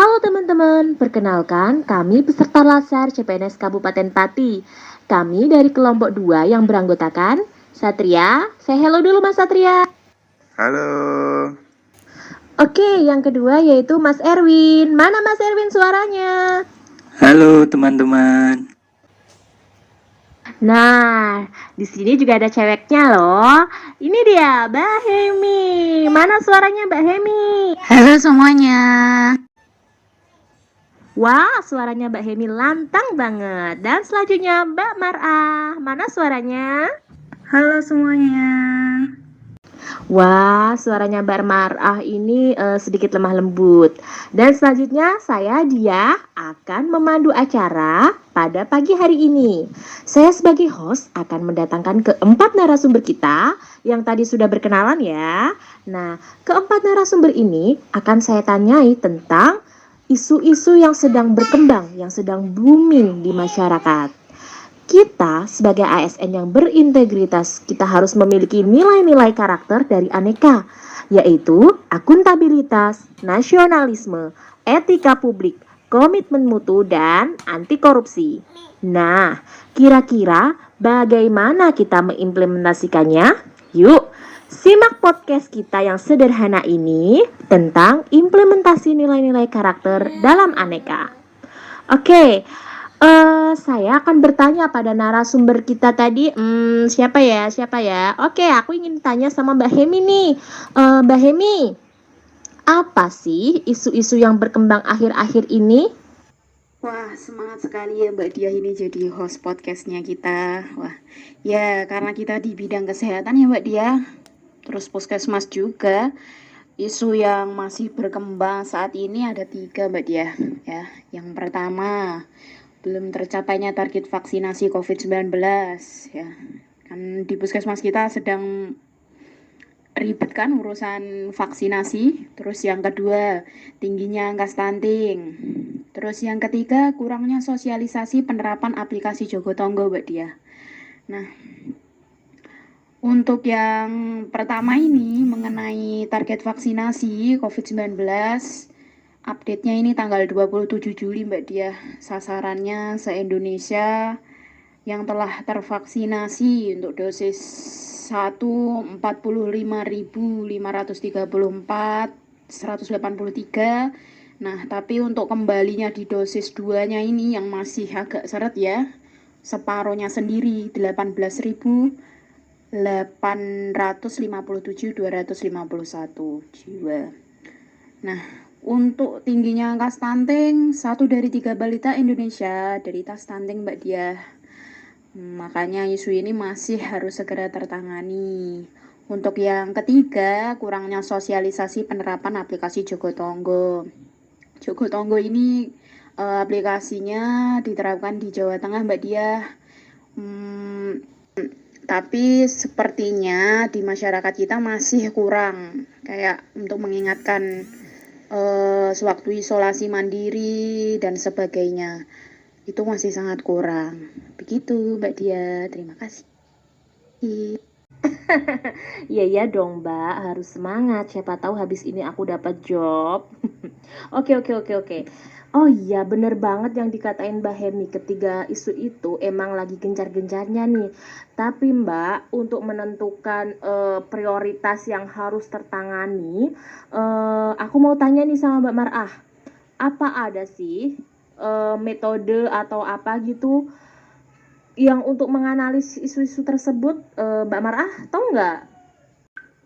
Halo teman-teman, perkenalkan kami peserta Laser CPNS Kabupaten Pati. Kami dari kelompok 2 yang beranggotakan Satria. Say hello dulu Mas Satria. Halo. Oke, yang kedua yaitu Mas Erwin. Mana Mas Erwin suaranya? Halo teman-teman. Nah, di sini juga ada ceweknya loh. Ini dia, Mbak Hemi. Mana suaranya Mbak Hemi? Halo semuanya. Wah, suaranya Mbak Hemi lantang banget. Dan selanjutnya Mbak Marah. Mana suaranya? Halo semuanya. Wah, suaranya Mbak Marah ini sedikit lemah lembut. Dan selanjutnya saya Dia akan memandu acara pada pagi hari ini. Saya sebagai host akan mendatangkan keempat narasumber kita yang tadi sudah berkenalan ya. Nah, keempat narasumber ini akan saya tanyai tentang isu-isu yang sedang berkembang, yang sedang booming di masyarakat. Kita sebagai ASN yang berintegritas, kita harus memiliki nilai-nilai karakter dari aneka, yaitu akuntabilitas, nasionalisme, etika publik, komitmen mutu, dan anti korupsi. Nah, kira-kira bagaimana kita mengimplementasikannya? Yuk, simak podcast kita yang sederhana ini tentang implementasi nilai-nilai karakter dalam aneka. Oke, saya akan bertanya pada narasumber kita tadi. Siapa ya? Oke, aku ingin tanya sama Mbak Hemi nih. Mbak Hemi, apa sih isu-isu yang berkembang akhir-akhir ini? Wah, semangat sekali ya Mbak Dia ini jadi host podcastnya kita. Wah, ya karena kita di bidang kesehatan ya Mbak Dia. Terus puskesmas juga. Isu yang masih berkembang saat ini ada 3 Mbak Dia. Ya, yang pertama belum tercapainya target vaksinasi COVID-19 ya. Kan di puskesmas kita sedang ribet kan urusan vaksinasi. Terus yang kedua, tingginya angka stunting. Terus yang ketiga, kurangnya sosialisasi penerapan aplikasi Jogotongo Mbak Dia. Nah, untuk yang pertama ini mengenai target vaksinasi COVID-19, update-nya ini tanggal 27 Juli Mbak Dia. Sasarannya se-Indonesia yang telah tervaksinasi untuk dosis 1 45.534 183. Nah, tapi untuk kembalinya di dosis 2-nya ini yang masih agak seret ya. Separohnya sendiri 18.857.251 jiwa. Nah, untuk tingginya angka stunting, 1 dari 3 balita Indonesia derita stunting Mbak Dia. Makanya isu ini masih harus segera tertangani. Untuk yang ketiga, kurangnya sosialisasi penerapan aplikasi Jogotongo. Jogotongo ini aplikasinya diterapkan di Jawa Tengah Mbak Dia. Tapi sepertinya di masyarakat kita masih kurang kayak untuk mengingatkan sewaktu isolasi mandiri dan sebagainya. Itu masih sangat kurang. Begitu Mbak Dia, terima kasih. Iya dong Mbak, harus semangat. Siapa tahu habis ini aku dapat job. Oke. Oh iya, bener banget yang dikatain Mbak Hemi. Ketiga isu itu emang lagi gencar-gencarnya nih. Tapi Mbak, untuk menentukan prioritas yang harus tertangani, aku mau tanya nih sama Mbak Marah. Apa ada sih metode atau apa gitu yang untuk menganalisis isu-isu tersebut? Mbak Marah, tahu nggak?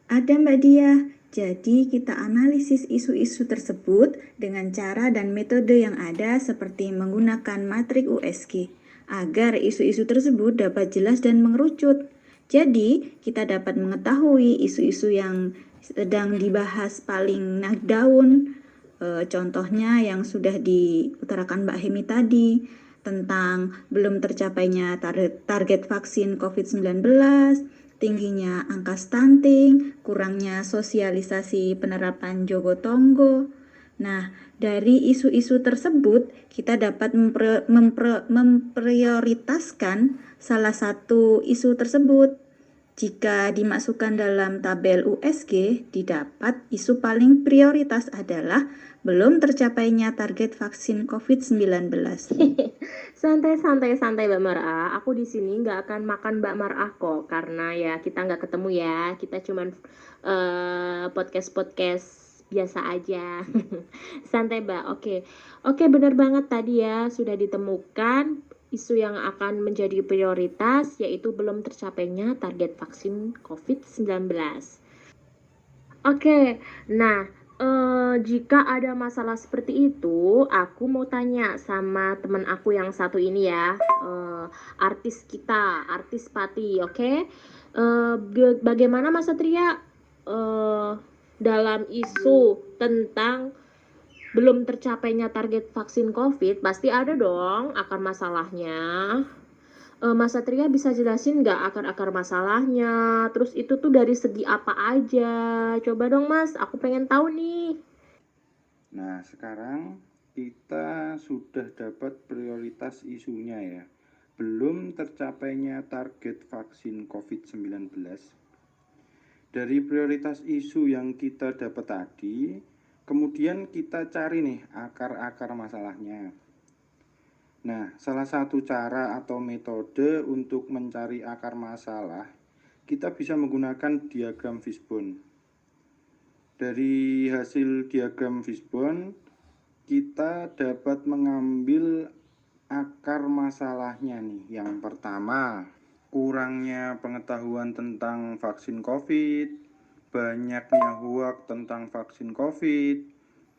Ada Mbak Dia, jadi kita analisis isu-isu tersebut dengan cara dan metode yang ada seperti menggunakan matrik USG agar isu-isu tersebut dapat jelas dan mengerucut. Jadi kita dapat mengetahui isu-isu yang sedang dibahas paling naik daun. Contohnya yang sudah diutarakan Mbak Hemi tadi tentang belum tercapainya target vaksin COVID-19, tingginya angka stunting, kurangnya sosialisasi penerapan Jogotongo. Nah, dari isu-isu tersebut kita dapat memprioritaskan salah satu isu tersebut. Jika dimasukkan dalam tabel USG, didapat isu paling prioritas adalah belum tercapainya target vaksin COVID-19. Santai Mbak Marah. Aku di sini nggak akan makan Mbak Marah kok, karena ya kita nggak ketemu ya. Kita cuman podcast biasa aja. Santai Mbak. Oke, benar banget tadi ya, sudah ditemukan isu yang akan menjadi prioritas yaitu belum tercapainya target vaksin COVID-19. Oke, nah jika ada masalah seperti itu, aku mau tanya sama teman aku yang satu ini ya, artis kita, artis Pati, oke? Bagaimana Mas Satria dalam isu tentang belum tercapainya target vaksin COVID? Pasti ada dong akar masalahnya. Mas Satria bisa jelasin nggak akar-akar masalahnya? Terus itu tuh dari segi apa aja? Coba dong Mas, aku pengen tahu nih. Nah, sekarang kita sudah dapat prioritas isunya ya. Belum tercapainya target vaksin COVID-19. Dari prioritas isu yang kita dapat tadi, kemudian kita cari nih akar-akar masalahnya. Nah, salah satu cara atau metode untuk mencari akar masalah, kita bisa menggunakan diagram fishbone. Dari hasil diagram fishbone, kita dapat mengambil akar masalahnya nih. Yang pertama, kurangnya pengetahuan tentang vaksin COVID, banyaknya hoax tentang vaksin COVID,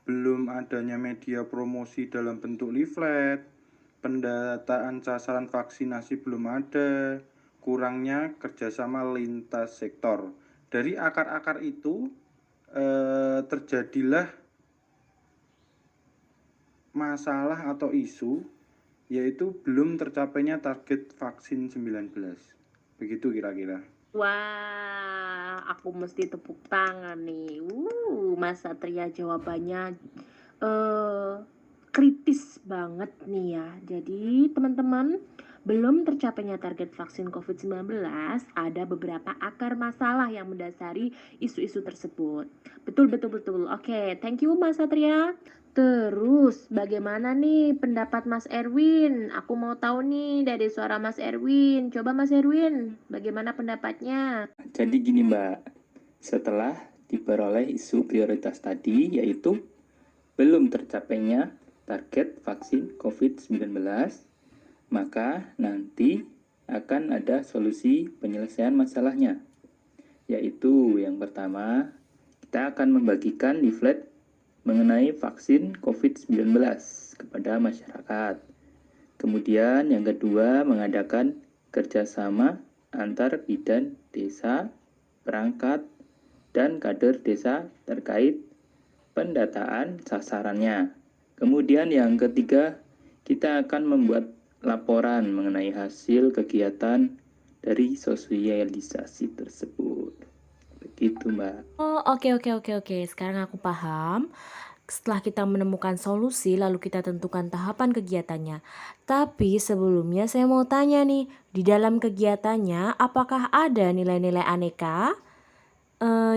belum adanya media promosi dalam bentuk leaflet, pendataan sasaran vaksinasi belum ada, kurangnya kerjasama lintas sektor. Dari akar-akar itu terjadilah masalah atau isu, yaitu belum tercapainya target vaksin 19. Begitu kira-kira. Wah, aku mesti tepuk tangan nih. Mas Satria jawabannya kritis banget nih ya. Jadi teman-teman, belum tercapainya target vaksin COVID-19, ada beberapa akar masalah yang mendasari isu-isu tersebut. Betul. Oke, thank you Mas Satria. Terus, bagaimana nih pendapat Mas Erwin? Aku mau tahu nih dari suara Mas Erwin. Coba Mas Erwin, bagaimana pendapatnya? Jadi gini Mbak, setelah diperoleh isu prioritas tadi yaitu belum tercapainya target vaksin COVID-19, maka nanti akan ada solusi penyelesaian masalahnya. Yaitu yang pertama, kita akan membagikan leaflet mengenai vaksin COVID-19 kepada masyarakat. Kemudian yang kedua, mengadakan kerjasama antar bidan desa, perangkat, dan kader desa terkait pendataan sasarannya. Kemudian yang ketiga, kita akan membuat laporan mengenai hasil kegiatan dari sosialisasi tersebut. Begitu Mbak. Oh, oke. Sekarang aku paham. Setelah kita menemukan solusi, lalu kita tentukan tahapan kegiatannya. Tapi sebelumnya saya mau tanya nih, di dalam kegiatannya apakah ada nilai-nilai aneka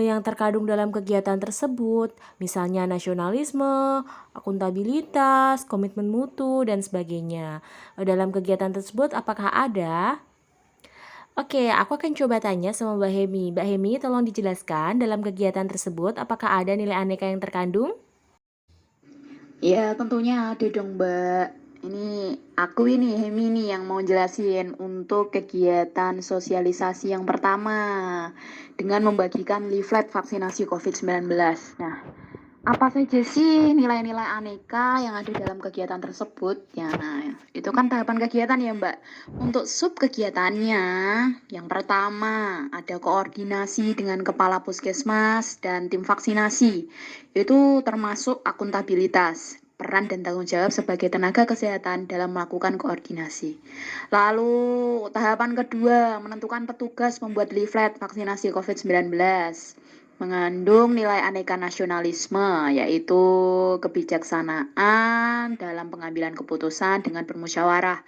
yang terkandung dalam kegiatan tersebut? Misalnya nasionalisme, akuntabilitas, komitmen mutu, dan sebagainya. Dalam kegiatan tersebut apakah ada? Oke, aku akan coba tanya sama Mbak Hemi. Mbak Hemi, tolong dijelaskan dalam kegiatan tersebut apakah ada nilai aneka yang terkandung? Ya, tentunya ada dong, Mbak. Aku Hemi nih yang mau jelasin untuk kegiatan sosialisasi yang pertama dengan membagikan leaflet vaksinasi COVID-19. Nah, apa saja sih nilai-nilai aneka yang ada dalam kegiatan tersebut? Ya, nah, itu kan tahapan kegiatan ya, Mbak. Untuk sub kegiatannya, yang pertama ada koordinasi dengan kepala puskesmas dan tim vaksinasi. Itu termasuk akuntabilitas, peran dan tanggung jawab sebagai tenaga kesehatan dalam melakukan koordinasi. Lalu tahapan kedua, menentukan petugas membuat leaflet vaksinasi COVID-19. Mengandung nilai aneka nasionalisme, yaitu kebijaksanaan dalam pengambilan keputusan dengan bermusyawarah.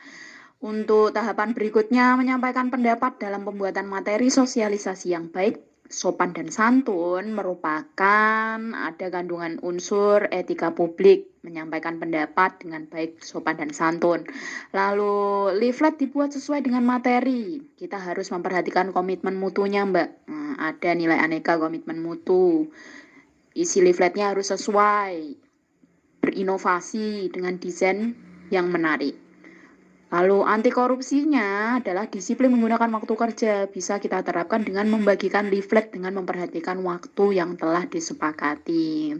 Untuk tahapan berikutnya, menyampaikan pendapat dalam pembuatan materi sosialisasi yang baik, sopan dan santun merupakan ada kandungan unsur etika publik, menyampaikan pendapat dengan baik, sopan dan santun. Lalu, leaflet dibuat sesuai dengan materi. Kita harus memperhatikan komitmen mutunya, Mbak. Ada nilai aneka komitmen mutu. Isi leafletnya harus sesuai, berinovasi dengan desain yang menarik. Lalu anti korupsinya adalah disiplin menggunakan waktu kerja. Bisa kita terapkan dengan membagikan leaflet dengan memperhatikan waktu yang telah disepakati.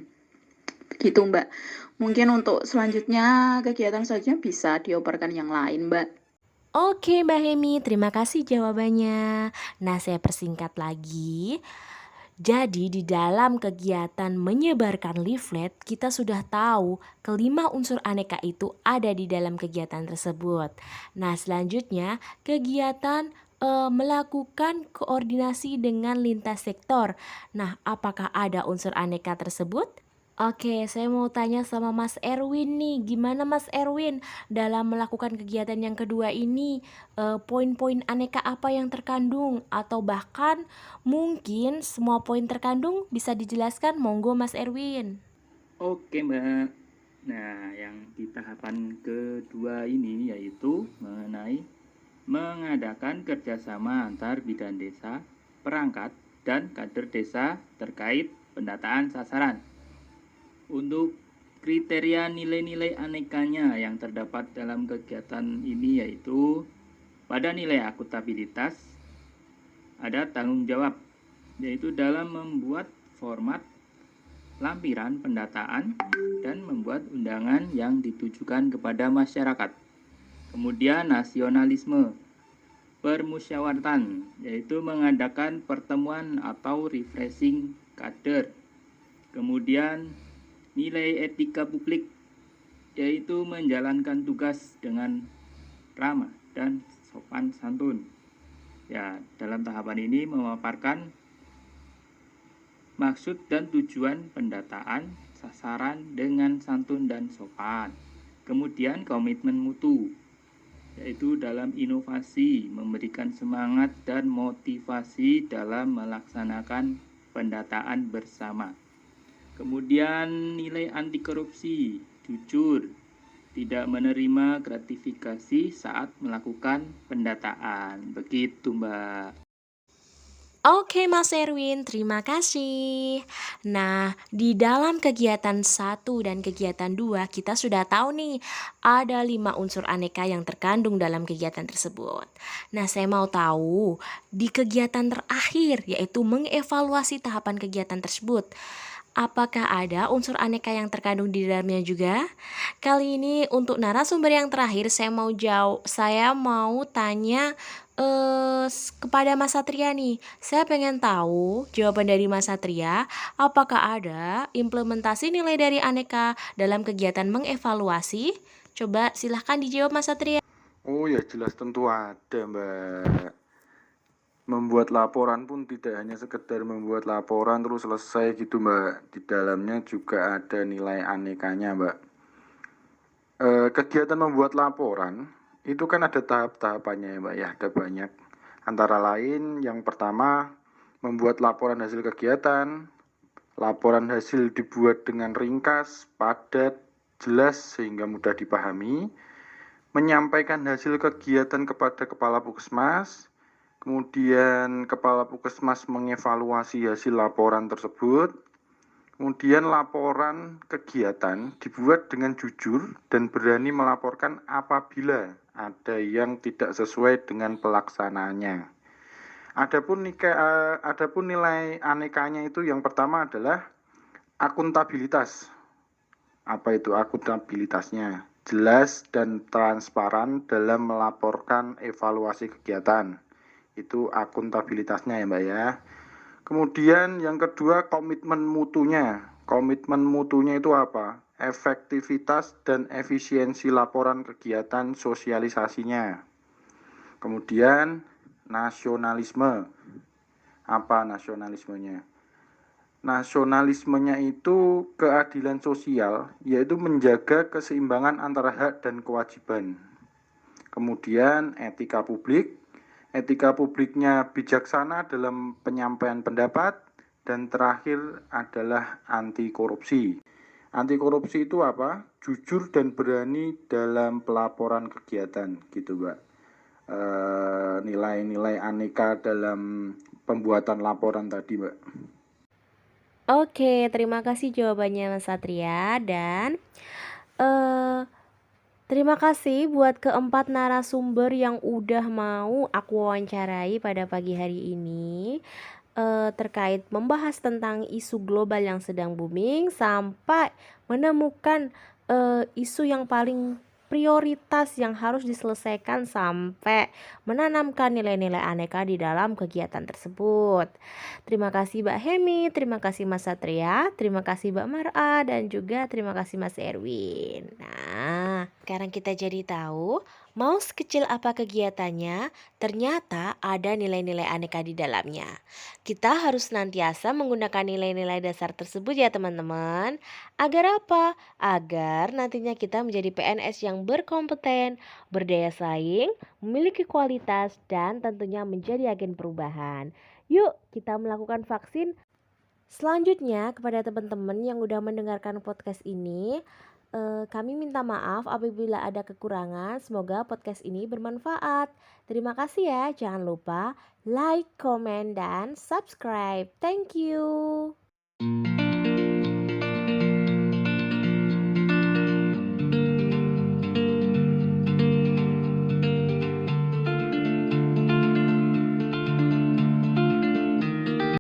Begitu Mbak. Mungkin untuk selanjutnya kegiatan selanjutnya bisa dioperkan yang lain Mbak. Oke Mbak Hemi, terima kasih jawabannya. Nah, saya persingkat lagi. Jadi di dalam kegiatan menyebarkan leaflet, kita sudah tahu kelima unsur aneka itu ada di dalam kegiatan tersebut. Nah, selanjutnya kegiatan melakukan koordinasi dengan lintas sektor. Nah, apakah ada unsur aneka tersebut? Oke, saya mau tanya sama Mas Erwin nih, gimana Mas Erwin dalam melakukan kegiatan yang kedua ini, poin-poin aneka apa yang terkandung atau bahkan mungkin semua poin terkandung bisa dijelaskan, monggo Mas Erwin. Oke Mbak. Nah, yang di tahapan kedua ini yaitu mengenai mengadakan kerjasama antar bidan desa, perangkat, dan kader desa terkait pendataan sasaran. Untuk kriteria nilai-nilai anekanya yang terdapat dalam kegiatan ini yaitu pada nilai akuntabilitas ada tanggung jawab, yaitu dalam membuat format lampiran pendataan dan membuat undangan yang ditujukan kepada masyarakat. Kemudian nasionalisme, permusyawaratan, yaitu mengadakan pertemuan atau refreshing kader. Kemudian nilai etika publik, yaitu menjalankan tugas dengan ramah dan sopan santun. Ya, dalam tahapan ini memaparkan maksud dan tujuan pendataan sasaran dengan santun dan sopan. Kemudian komitmen mutu, yaitu dalam inovasi, memberikan semangat dan motivasi dalam melaksanakan pendataan bersama. Kemudian nilai anti korupsi, jujur, tidak menerima gratifikasi saat melakukan pendataan. Begitu Mbak. Oke Mas Erwin, terima kasih. Nah, di dalam kegiatan 1 dan kegiatan 2 kita sudah tahu nih ada 5 unsur aneka yang terkandung dalam kegiatan tersebut. Nah, saya mau tahu di kegiatan terakhir yaitu mengevaluasi tahapan kegiatan tersebut. Apakah ada unsur aneka yang terkandung di dalamnya juga? Kali ini untuk narasumber yang terakhir saya mau tanya kepada Mas Satria nih. Saya pengen tahu jawaban dari Mas Satria, apakah ada implementasi nilai dari aneka dalam kegiatan mengevaluasi? Coba silahkan dijawab Mas Satria. Oh ya jelas tentu ada Mbak. Membuat laporan pun tidak hanya sekedar membuat laporan terus selesai gitu Mbak. Di dalamnya juga ada nilai anekanya Mbak. Kegiatan membuat laporan itu kan ada tahap-tahapannya ya Mbak ya, ada banyak. Antara lain yang pertama membuat laporan hasil kegiatan. Laporan hasil dibuat dengan ringkas, padat, jelas sehingga mudah dipahami. Menyampaikan hasil kegiatan kepada Kepala Puskesmas. Kemudian Kepala Puskesmas mengevaluasi hasil laporan tersebut. Kemudian laporan kegiatan dibuat dengan jujur dan berani melaporkan apabila ada yang tidak sesuai dengan pelaksanaannya. Adapun nilai anekanya itu yang pertama adalah akuntabilitas. Apa itu akuntabilitasnya? Jelas dan transparan dalam melaporkan evaluasi kegiatan. Itu akuntabilitasnya ya Mbak ya. Kemudian yang kedua komitmen mutunya. Komitmen mutunya itu apa? Efektivitas dan efisiensi laporan kegiatan sosialisasinya. Kemudian nasionalisme. Apa nasionalismenya? Nasionalismenya itu keadilan sosial, yaitu menjaga keseimbangan antara hak dan kewajiban. Kemudian etika publik. Etika publiknya bijaksana dalam penyampaian pendapat. Dan terakhir adalah anti korupsi. Anti korupsi itu apa? Jujur dan berani dalam pelaporan kegiatan gitu, Mbak. Nilai-nilai aneka dalam pembuatan laporan tadi, Mbak. Oke, terima kasih jawabannya Mas Satria dan eh terima kasih buat keempat narasumber yang udah mau aku wawancarai pada pagi hari ini terkait membahas tentang isu global yang sedang booming sampai menemukan isu yang paling prioritas yang harus diselesaikan sampai menanamkan nilai-nilai aneka di dalam kegiatan tersebut. Terima kasih Mbak Hemi, terima kasih Mas Satria, terima kasih Mbak Mara, dan juga terima kasih Mas Erwin. Nah, sekarang kita jadi tahu mau sekecil apa kegiatannya, ternyata ada nilai-nilai aneka di dalamnya. Kita harus senantiasa menggunakan nilai-nilai dasar tersebut ya teman-teman. Agar apa? Agar nantinya kita menjadi PNS yang berkompeten, berdaya saing, memiliki kualitas, dan tentunya menjadi agen perubahan. Yuk kita melakukan vaksin. Selanjutnya kepada teman-teman yang udah mendengarkan podcast ini, kami minta maaf apabila ada kekurangan. Semoga podcast ini bermanfaat. Terima kasih ya. Jangan lupa like, comment, dan subscribe. Thank you.